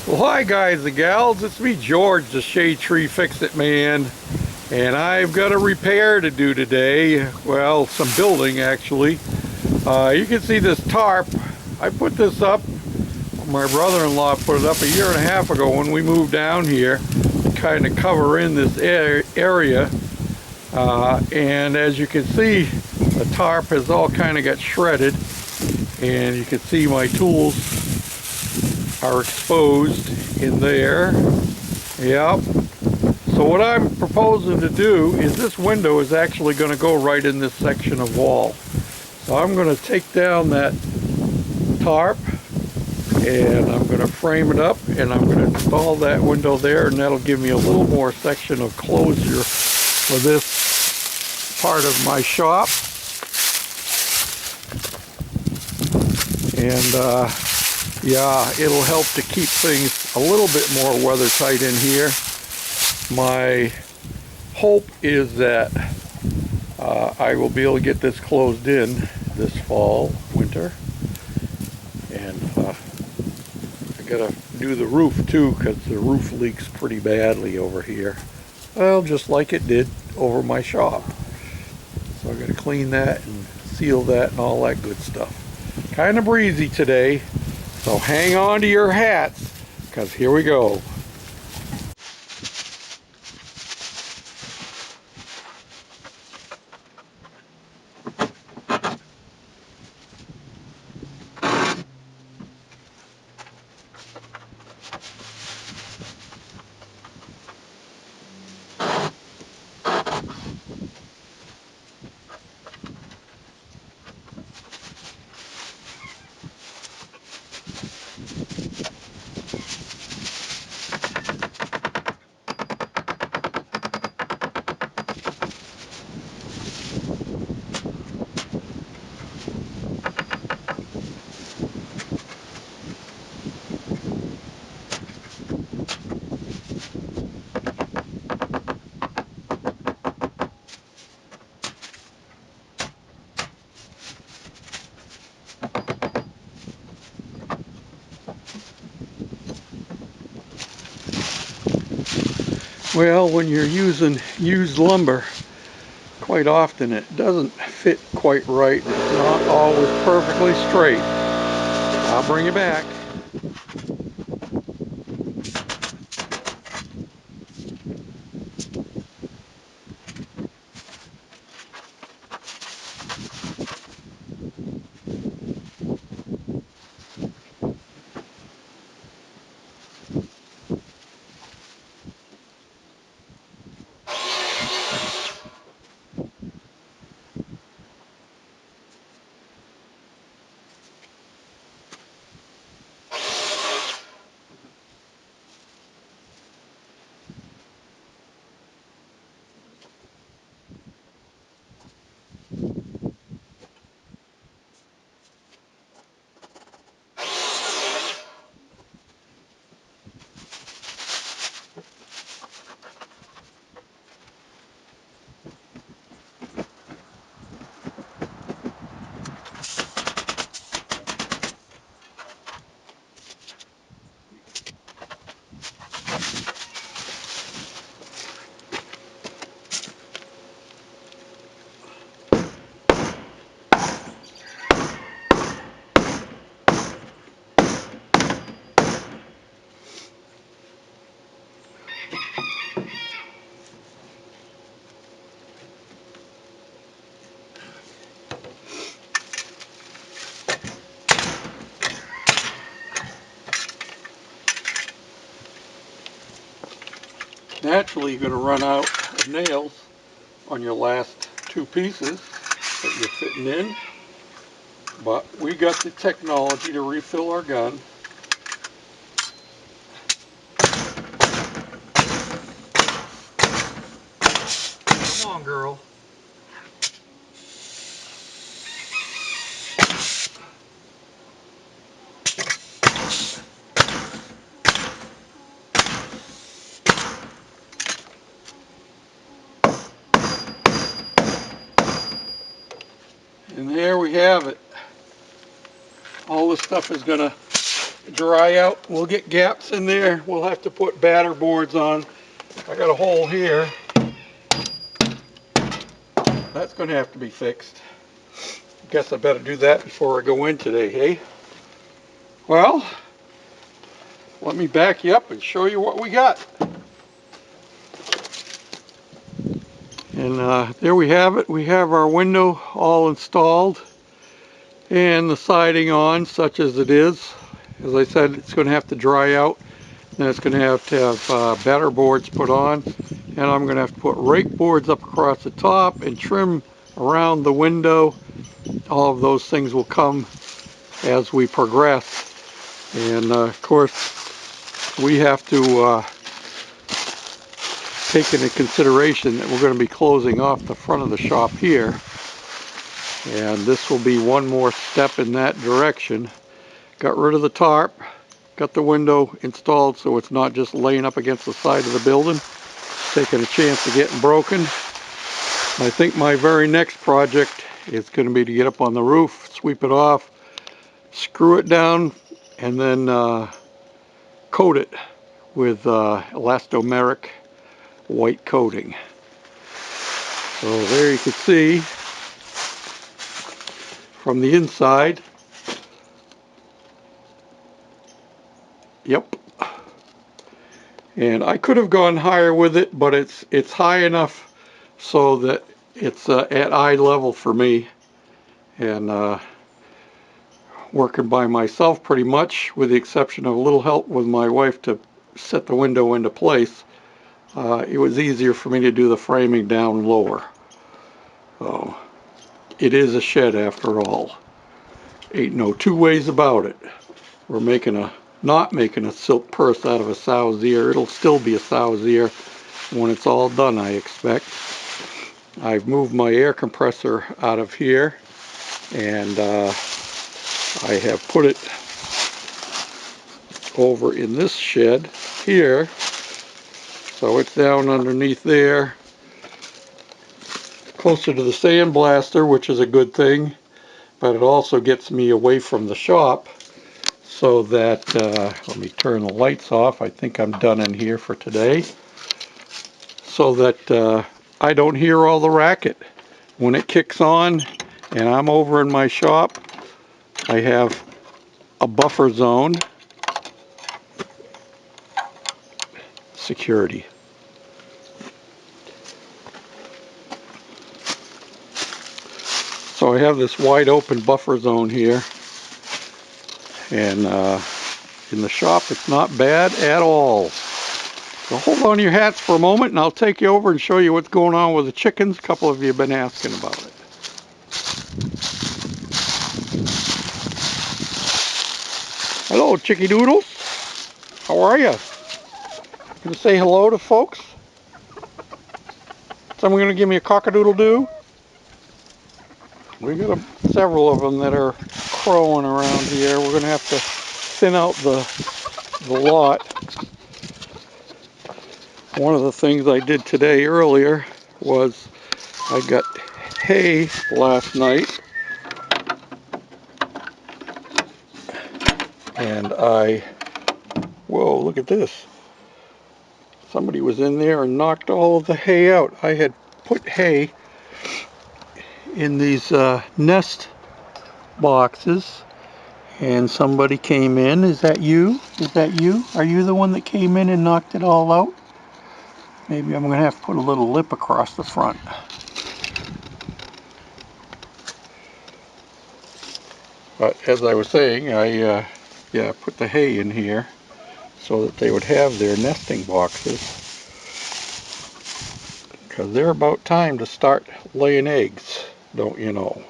Well, hi guys and gals, it's me George, the Shade Tree Fix-It Man, and I've got a repair to do today. Well, some building actually. You can see this tarp. I put this up, my brother-in-law put it up a year and a half ago when we moved down here to kind of cover in this area. And as you can see, the tarp has all kind of got shredded, and you can see my tools are exposed in there. Yep. So what I'm proposing to do is this window is actually going to go right in this section of wall. So I'm going to take down that tarp and I'm going to frame it up and I'm going to install that window there, and that'll give me a little more section of closure for this part of my shop. And yeah, it'll help to keep things a little bit more weather tight in here. My hope is that I will be able to get this closed in this fall, winter. And I gotta do the roof too, because the roof leaks pretty badly over here. Well, just like it did over my shop. So I gotta clean that and seal that and all that good stuff. Kind of breezy today. So hang on to your hats, because here we go. Well, when you're using used lumber, quite often it doesn't fit quite right. It's not always perfectly straight. I'll bring you back. Naturally, you're going to run out of nails on your last two pieces that you're fitting in, but we got the technology to refill our gun. Come on, girl. And there we have it. All this stuff is going to dry out. We'll get gaps in there. We'll have to put batter boards on. I got a hole here. That's going to have to be fixed. Guess I better do that before I go in today, hey? Well, let me back you up and show you what we got. And there we have it. We have our window all installed and the siding on, such as it is. As I said, it's going to have to dry out. Then it's going to have batter boards put on, and I'm going to have to put rake boards up across the top and trim around the window. All of those things will come as we progress. And of course, we have to take into consideration that we're going to be closing off the front of the shop here. And this will be one more step in that direction. Got rid of the tarp. Got the window installed so it's not just laying up against the side of the building, taking a chance of getting broken. I think my very next project is going to be to get up on the roof, sweep it off, screw it down, and then coat it with elastomeric white coating. So there you can see from the inside. Yep. And I could have gone higher with it, but it's high enough so that it's at eye level for me. And working by myself pretty much, with the exception of a little help with my wife to set the window into place, it was easier for me to do the framing down lower. So it is a shed after all. Ain't no two ways about it. We're not making a silk purse out of a sow's ear. It'll still be a sow's ear when it's all done, I expect. I've moved my air compressor out of here, and I have put it over in this shed here. So it's down underneath there, closer to the sandblaster, which is a good thing, but it also gets me away from the shop. So that, let me turn the lights off. I think I'm done in here for today. So that I don't hear all the racket. When it kicks on and I'm over in my shop, I have a buffer zone. Security. So I have this wide open buffer zone here. And in the shop, it's not bad at all. So hold on to your hats for a moment, and I'll take you over and show you what's going on with the chickens. A couple of you have been asking about it. Hello, Chicky Doodles. How are you? Gonna say hello to folks? Someone gonna give me a cock-a-doodle-doo? We got several of them that are crowing around here. We're gonna have to thin out the lot. One of the things I did today earlier was I got hay last night, and whoa, look at this. Somebody was in there and knocked all of the hay out. I had put hay in these nest boxes, and somebody came in. Is that you? Is that you? Are you the one that came in and knocked it all out? Maybe I'm going to have to put a little lip across the front. But as I was saying, I put the hay in here so that they would have their nesting boxes, because they're about time to start laying eggs, don't you know?